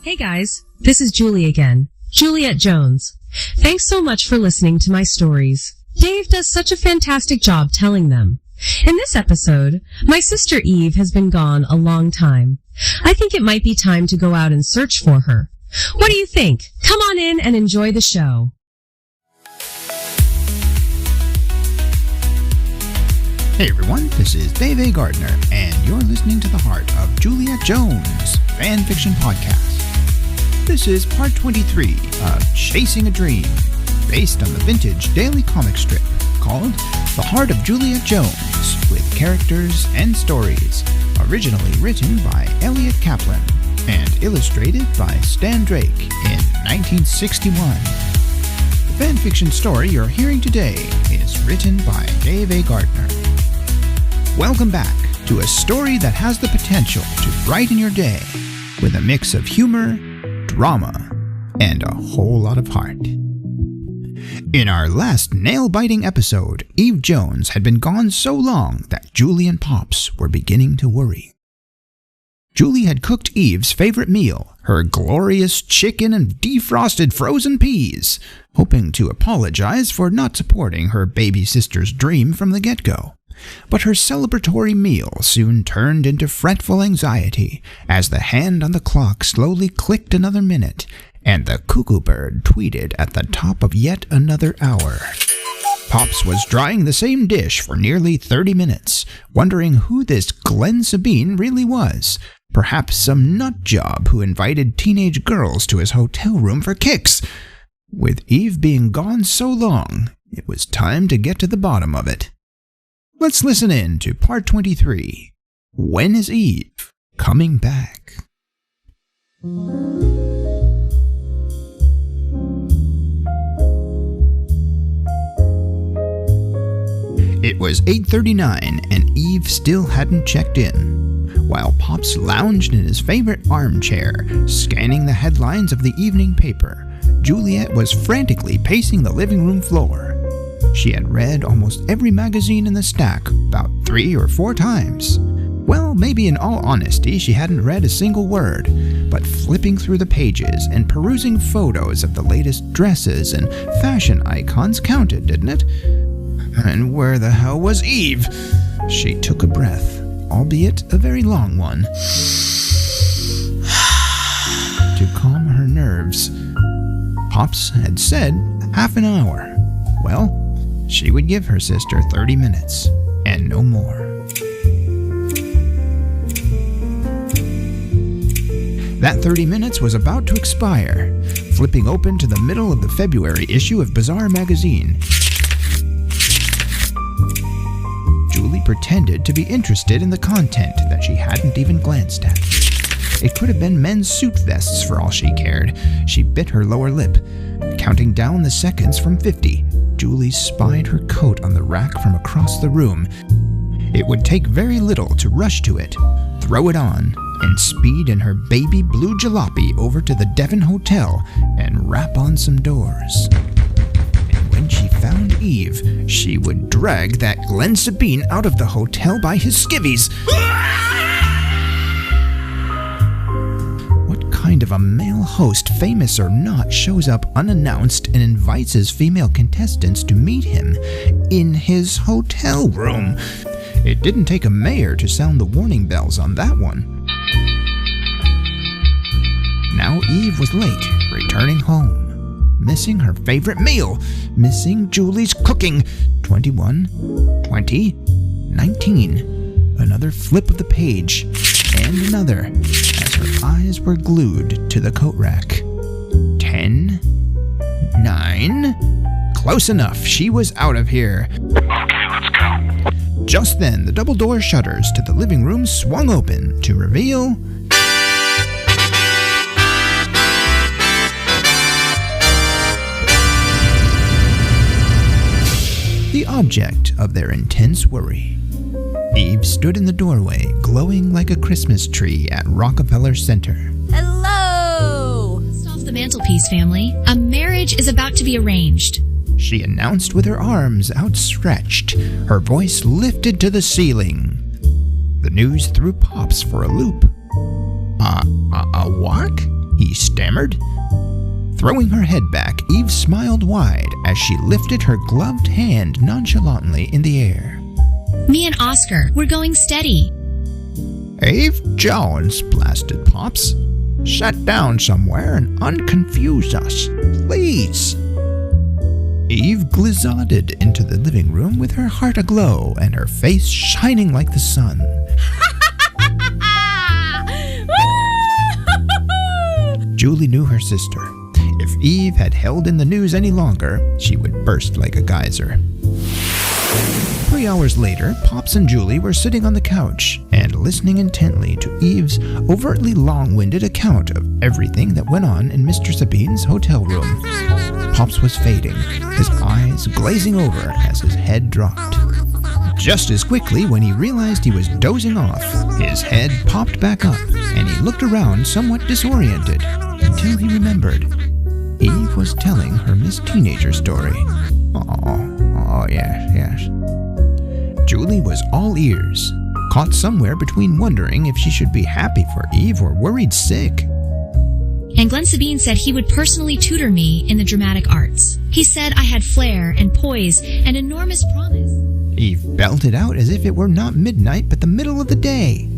Hey guys, this is Julie again, Juliet Jones. Thanks so much for listening to my stories. Dave does such a fantastic job telling them. In this episode, my sister Eve has been gone a long time. I think it might be time to go out and search for her. What do you think? Come on in and enjoy the show. Hey everyone, this is Dave A. Gardner, and you're listening to the heart of Juliet Jones fan fiction podcast. This is part 23 of Chasing a Dream, based on the vintage daily comic strip called The Heart of Juliet Jones, with characters and stories, originally written by Elliot Kaplan and illustrated by Stan Drake in 1961. The fanfiction story you're hearing today is written by Dave A. Gardner. Welcome back to a story that has the potential to brighten your day with a mix of humor, drama, and a whole lot of heart. In our last nail-biting episode, Eve Jones had been gone so long that Julie and Pops were beginning to worry. Julie had cooked Eve's favorite meal, her glorious chicken and defrosted frozen peas, hoping to apologize for not supporting her baby sister's dream from the get-go. But her celebratory meal soon turned into fretful anxiety as the hand on the clock slowly clicked another minute, and the cuckoo bird tweeted at the top of yet another hour. Pops was drying the same dish for nearly 30 minutes, wondering who this Glenn Sabine really was. Perhaps some nut job who invited teenage girls to his hotel room for kicks. With Eve being gone so long, it was time to get to the bottom of it. Let's listen in to part 23. When is Eve coming back? It was 8:39 and Eve still hadn't checked in. While Pops lounged in his favorite armchair, scanning the headlines of the evening paper, Juliet was frantically pacing the living room floor. She had read almost every magazine in the stack about 3 or 4 times. Well, maybe in all honesty, she hadn't read a single word, but flipping through the pages and perusing photos of the latest dresses and fashion icons counted, didn't it? And where the hell was Eve? She took a breath, albeit a very long one, to calm her nerves. Pops had said half an hour. Well, she would give her sister 30 minutes, and no more. That 30 minutes was about to expire. Flipping open to the middle of the February issue of Bazaar magazine, Julie pretended to be interested in the content that she hadn't even glanced at. It could have been men's suit vests for all she cared. She bit her lower lip. Counting down the seconds from 50, Julie spied her coat on the rack from across the room. It would take very little to rush to it, throw it on, and speed in her baby blue jalopy over to the Devon Hotel and rap on some doors. And when she found Eve, she would drag that Glenn Sabine out of the hotel by his skivvies. Kind of a male host, famous or not, shows up unannounced and invites his female contestants to meet him in his hotel room? It didn't take a mayor to sound the warning bells on that one. Now Eve was late, returning home, missing her favorite meal, missing Julie's cooking. 21, 20, 19. Another flip of the page, and another, as her eyes were glued to the coat rack. 10, 9. Close enough, she was out of here. Okay, let's go. Just then, the double door shutters to the living room swung open to reveal the object of their intense worry. Eve stood in the doorway, glowing like a Christmas tree at Rockefeller Center. Hello! Dust off the mantelpiece, family. A marriage is about to be arranged. She announced with her arms outstretched, her voice lifted to the ceiling. The news threw Pops for a loop. A what? he stammered. Throwing her head back, Eve smiled wide as she lifted her gloved hand nonchalantly in the air. Me and Oscar, we're going steady. Eve Jones, blasted Pops. Sit down somewhere and unconfuse us, please. Eve glizzarded into the living room with her heart aglow and her face shining like the sun. Julie knew her sister. If Eve had held in the news any longer, she would burst like a geyser. 3 hours later, Pops and Julie were sitting on the couch and listening intently to Eve's overtly long-winded account of everything that went on in Mr. Sabine's hotel room. Pops was fading, his eyes glazing over as his head dropped. Just as quickly, when he realized he was dozing off, his head popped back up and he looked around somewhat disoriented until he remembered. Eve was telling her Miss Teenager story. Oh, yes. Julie was all ears, caught somewhere between wondering if she should be happy for Eve or worried sick. And Glenn Sabine said he would personally tutor me in the dramatic arts. He said I had flair and poise and enormous promise. Eve belted out as if it were not midnight but the middle of the day.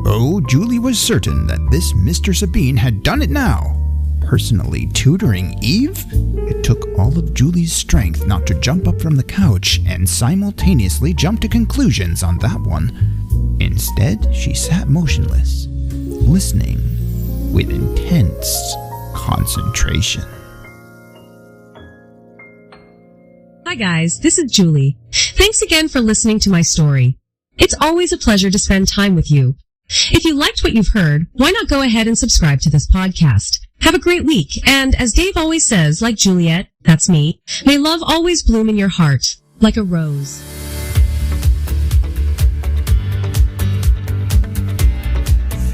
Oh, Julie was certain that this Mr. Sabine had done it now. Personally tutoring Eve? It took all of Julie's strength not to jump up from the couch and simultaneously jump to conclusions on that one. Instead, she sat motionless, listening with intense concentration. Hi guys, this is Julie. Thanks again for listening to my story. It's always a pleasure to spend time with you. If you liked what you've heard, why not go ahead and subscribe to this podcast? Have a great week, and as Dave always says, like Juliet, that's me, may love always bloom in your heart, like a rose.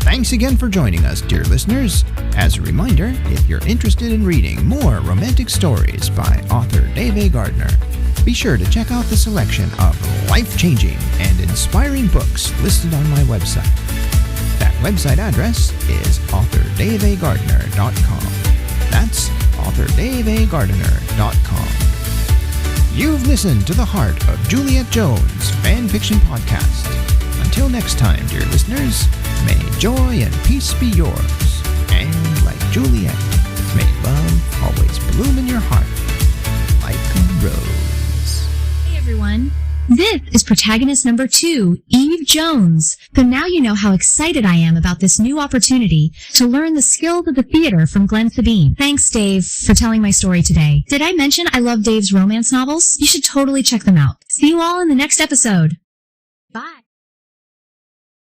Thanks again for joining us, dear listeners. As a reminder, if you're interested in reading more romantic stories by author Dave A. Gardner, be sure to check out the selection of life-changing and inspiring books listed on my website. That website address is authordaveagardner.com. That's authordaveagardner.com. You've listened to the Heart of Juliet Jones fan fiction podcast. Until next time, dear listeners, may joy and peace be yours. And like Juliet, may love always bloom in your heart like a rose. Hey everyone. This is protagonist number 2, Eve Jones. So now you know how excited I am about this new opportunity to learn the skills of the theater from Glenn Sabine. Thanks, Dave, for telling my story today. Did I mention I love Dave's romance novels? You should totally check them out. See you all in the next episode. Bye.